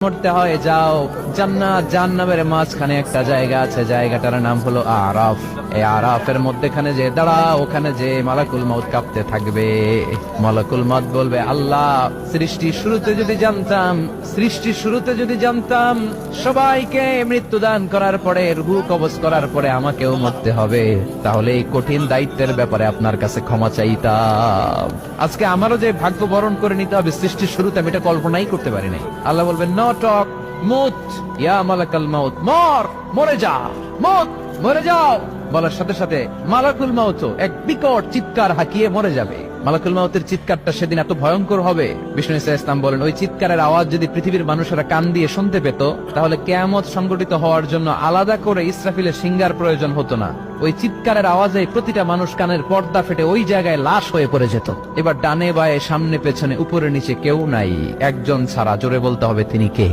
মরতে হয় যাও। জান্নাত জাহান্নামের মাঝখানে একটা জায়গা আছে, জায়গাটার নাম হলো আরাফ। এই আরাফের মধ্যখানে যে দাঁড়া, ওখানে যে মালাকুল মউত কাঁপতে থাকবে। মালাকুল মউত বলবে, আল্লাহ সৃষ্টির শুরুতে যদি জানতাম সবাইকে মৃত্যু দান করার পরে, রূহ কবজ করার পরে আমাকেও মরতে হবে, তাহলে এই কঠিন দায়িত্বের ব্যাপারে আপনার কাছে ক্ষমা চাইতাম। আজকে আমারও যে ভাগ্য বরণ করে নিতে হবে সৃষ্টির শুরুতে, আমি এটা কল্পনাই করতে পারি নাই। আল্লাহ বলবেন, নো টক, মুত ইয়া মালাকাল মাউত, মরে যা, মরে যাও। বলার সাথে সাথে মালাকুল মাউত এক বিকট চিৎকার হাঁকিয়ে মরে যাবে। মালাকুল মাউতের চিৎকারটা সেদিন এত ভয়ঙ্কর হবে, বিষ্ণু ইসলাম বলেন, ওই চিৎকারের আওয়াজ যদি পৃথিবীর মানুষেরা কান দিয়ে শুনতে পেত, তাহলে কিয়ামত সংগঠিত হওয়ার জন্য আলাদা করে ইসরাফিলের সিংহার প্রয়োজন হতো না। ওই চিৎকারের আওয়াজে প্রতিটা মানুষ কানের পর্দা ফেটে ওই জায়গায় লাশ হয়ে পড়ে যেত। এবার ডানে বায়ে সামনে পেছনে উপরে নিচে কেউ নাই, একজন ছাড়া। জোরে বলতে হবে, তিনি কে?